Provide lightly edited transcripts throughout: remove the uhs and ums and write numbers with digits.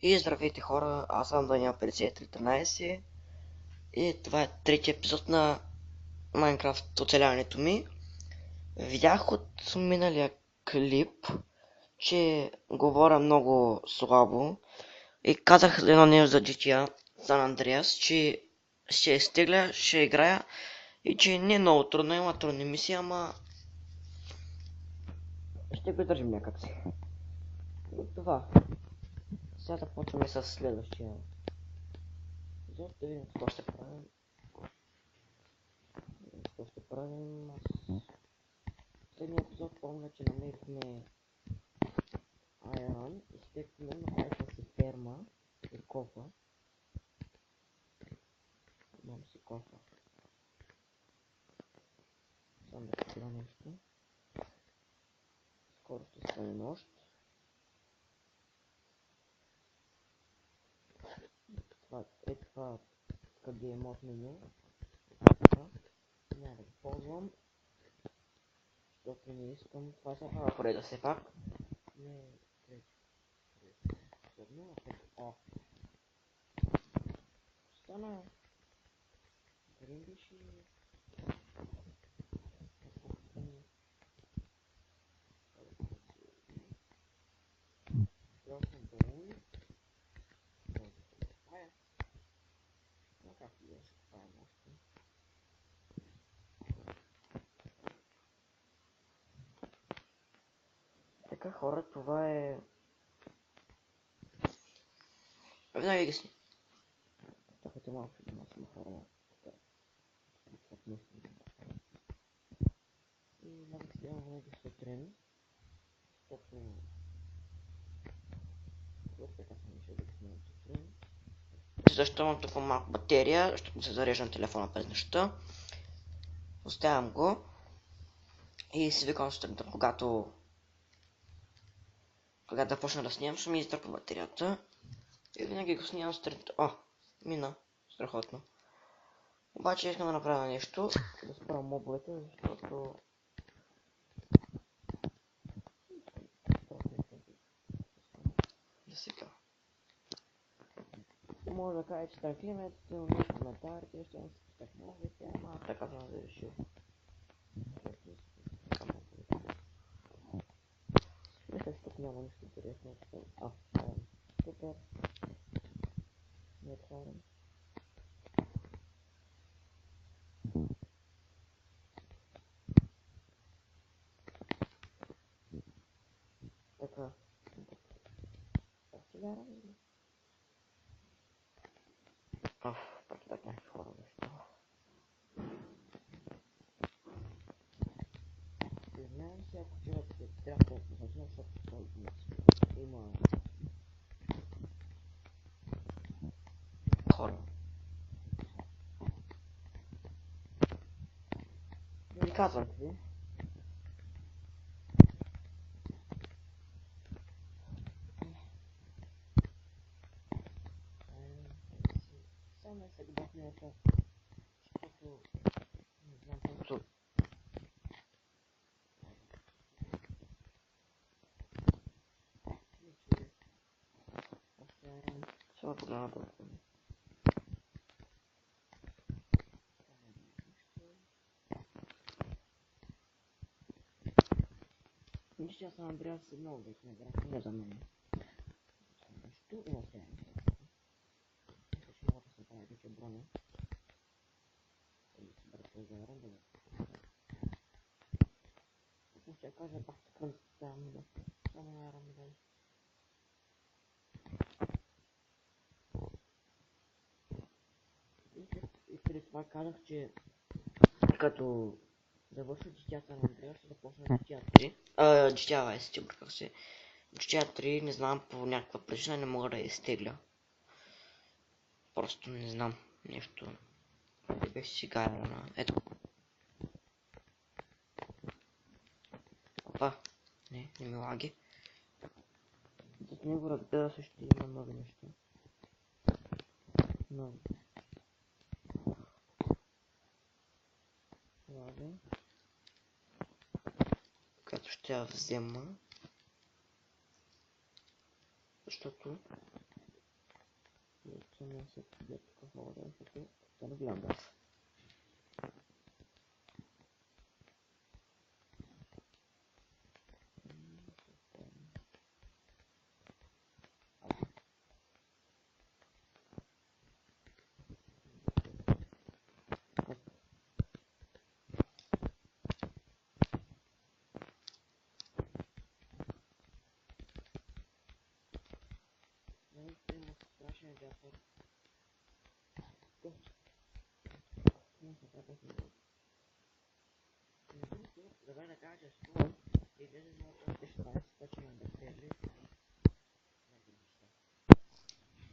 И здравейте хора, аз съм Даниел 5313 и това е третия епизод на Майнкрафт оцеляването ми. Видях от миналия клип, че говоря много слабо и казах едно нещо за GTA San Andreas, че ще изтегля, ще играя и че не е много трудно, има трудни мисии, ама ще го държим някак си. И това. Сега започваме с следващия епизод, да видим какво ще правим. Какво ще правим? Последния епизод помня, че намерихме Iron и стекохме, направихме си ферма и кофа. Имам си кофа. Само да купя нещо. Скоро ще стане нощ. Това къде е мод меню. Няма да го ползвам, защото не искам. Това се пава пореда все пак. Не, О! Стана. Къде беше? Така хора, това е... Винаги ги сни. Чакайте малко, да ма съм хора. И мога да седям винаги сутрин, защото... Така съм решил да ги снимам сутрин. Защо имам толкова малко батерия, защото се зарежда на телефона през нощта. Оставям го и си викам сутринта, когато да почна да снимам, ще ми издърпа батерията. И винаги го снимам сутринта. О, мина. Страхотно. Обаче искам да направя нещо, да спра мобовете, защото... Да сега. Може да кажа, че така името, нещо коментарите, ще ми се писах мобовете, ама така съм да решил. Мисля, че тук няма нищо интересно. Супер. Не отварям. Така. Сега разли. Пак так някакви хора защо. Знаем се, ако човек се трябва да позначи, защото има хора. Не казвам ти. Само се гледах нещо, защото не знам просто. Само погледна просто. Вижте, аз съм Андреас и много вече не играх, не за мен. Нещо има сега. Мисля, че мога да се прави вече броня. Или си бързо да ярам да го. Ако ще кажа бах към там да. Само ярам да. И преди това казах, че като завърша GTA San Andreas ще започна GTA 3. GTA Vice City, обърках се. GTA 3 не знам, по някаква причина не мога да я изтегля. Просто не знам нещо. Беше си гарно на... Ето. Опа. Не ми лаги. С него разбира се ще има много неща. Много. Ладно. Като ще я взема. Защото съм се гледат тук много да, защото да не гледам да. Има страшен вятър. Добре да кажа, според и излезе много още 16, така че да тежи.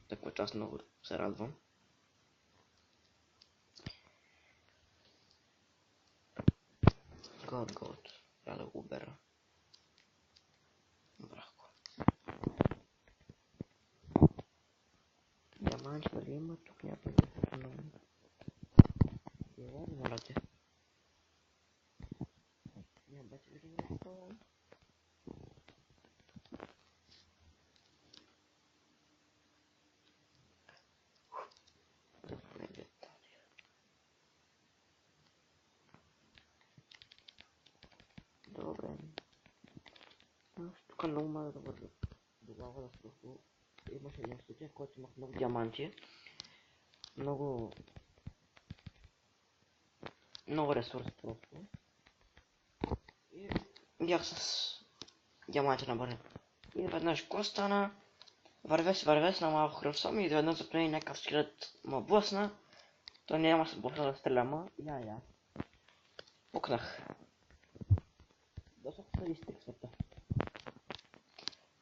Так което аз много се радвам. God. Трябва да го обера. Брако. Диаманти дали има тук някъде? Дела ли марате? Не, обаче ли има това? Добре. Тук много мога да вървя. Добава да просто имаше един случай, в който имах много диаманти. Много ресурси просто. И бях с диаманти на бърне. И веднъж какво стана? Вървя се на малко хръвсам и веднъж зад мен някакъв скелет ма блъсна. Той няма се блъсна да стреляма. Я. Пукнах. Доста садистик света.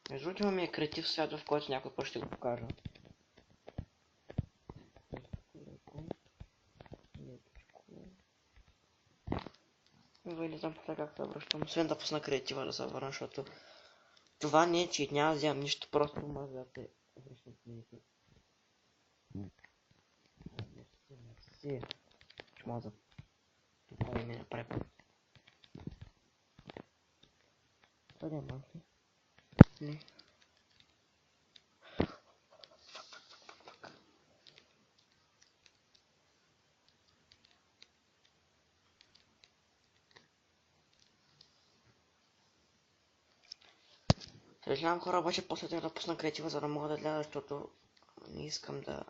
Между другото ми е креатив свят, в който някой път ще го покажа. Не знам поне как се връщам, освен да пусна креатива да се върна, защото това не е чит, няма да вземам нищо, просто може да се връщам в мените. Мерси. Чмоза. Това ми направи път. Това да е малки. Не. Съжалявам хора, обаче после трябва да пусна креатива, за да мога да гледа, защото не искам да...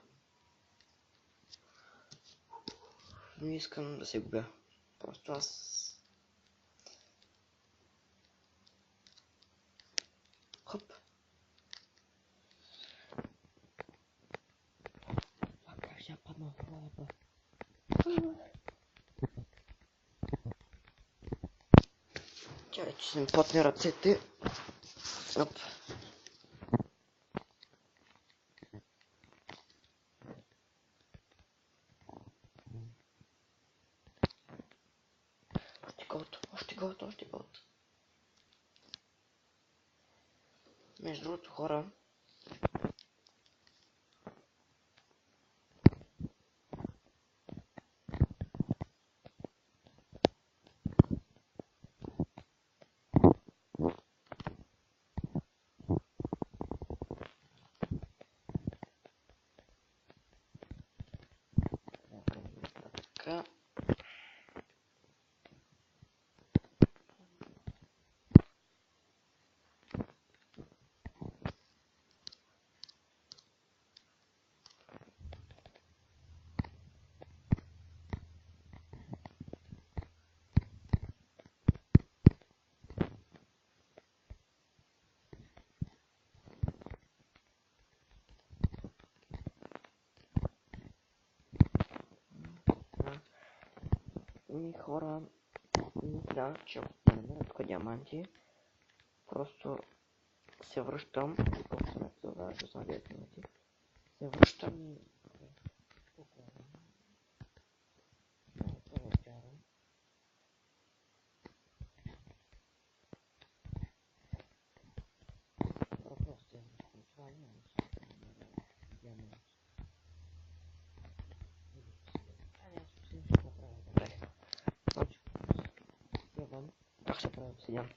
Не искам да се губя. Просто аз... Хоп. Как ще я падна в лава? Чакай, че са ми потни ръцете. Оп. Още голд. Между другото хора, така. И хора, мисля, че ако намеря тук диаманти, просто се връщам и после ме това, ще съм 9 минути. Се връщам и... Как се прави обсидиан?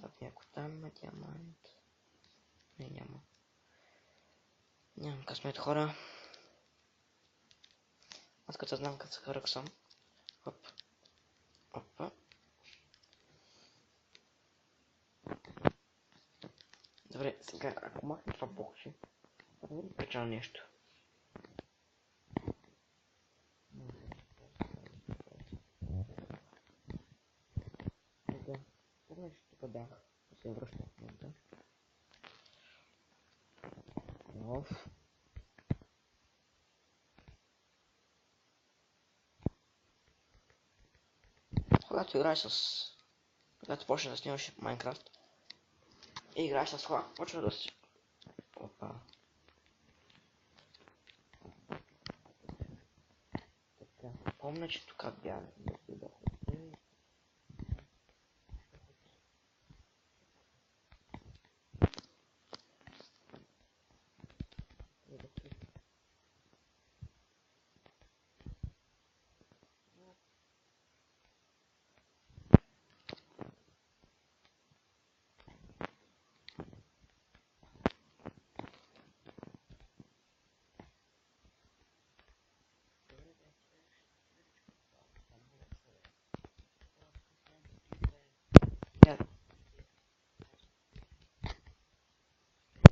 Ако някой там има диамант. Не, няма. Нямам късмет, хора. Аз като знам като се хараксам. Оп. Опа. Добре, сега ако махнем това бокче, да не причина нещо. Сега, помня, че тук бях, се връщам в момента. Когато почнеш да снимаш Майнкрафт и играеш с хора, почва да си... Опа. Така, помня, че тук бях.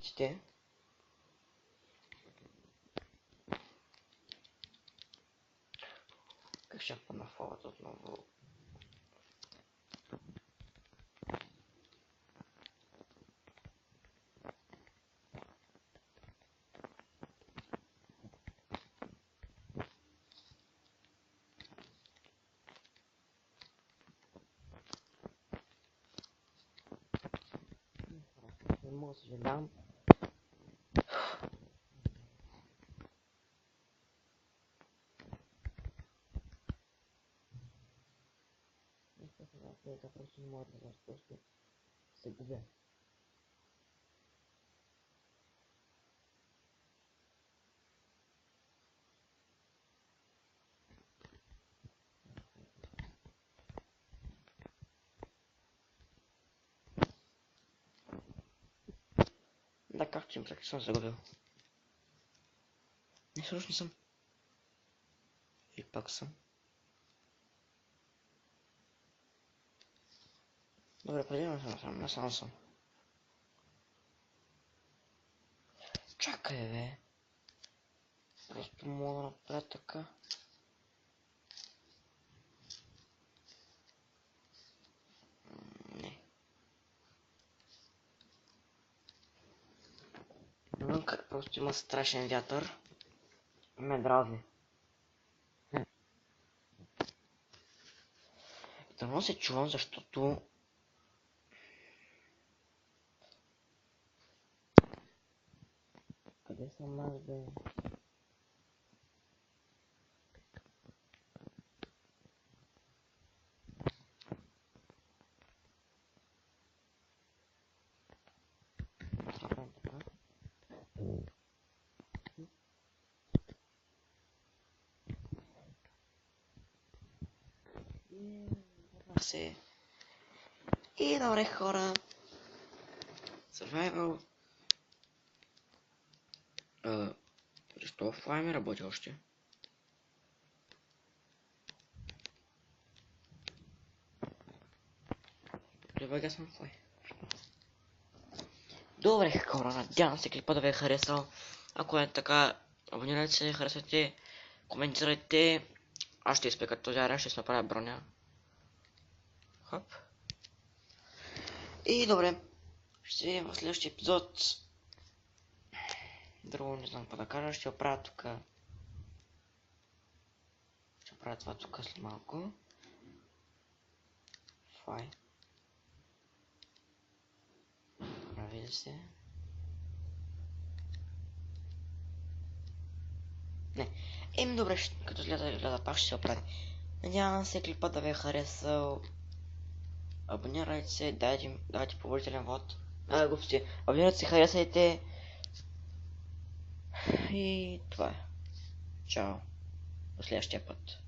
Ще. Как ще на фолата отново? Не мога да съжалявам. Да просто не мога да гледаш, просто се губя. Да, как че им практически съм загубил. Не, всъщност не съм. И пак съм. Добре, преди насам съм. Чакай, бе. Просто мога да направя така. Не. Навънка просто има страшен вятър. Ме дразни. Дано се чувам, защото... Къде съм аз, бе? И добре, хора. Survival. Защо Fly ми работи още? Прибага съм Fly. Добре, хора, надявам се клипа да ви е харесал. Ако е така, абонирайте се, харесвайте, коментирайте. Аз ще изпека този арен, ще си направя броня. Хоп. И добре, ще видим в следващия епизод. Друго не знам какво да кажа, ще оправя тук. Ще оправя това тук след малко. Фай. Прави се. Не. Добре, като гледа пак ще се оправи. Надявам се клипа да ви е харесал. Абонирайте се, дайте поверителен вод. Глупости. Абонирайте се, харесайте. И това е. Чао. До следващия път.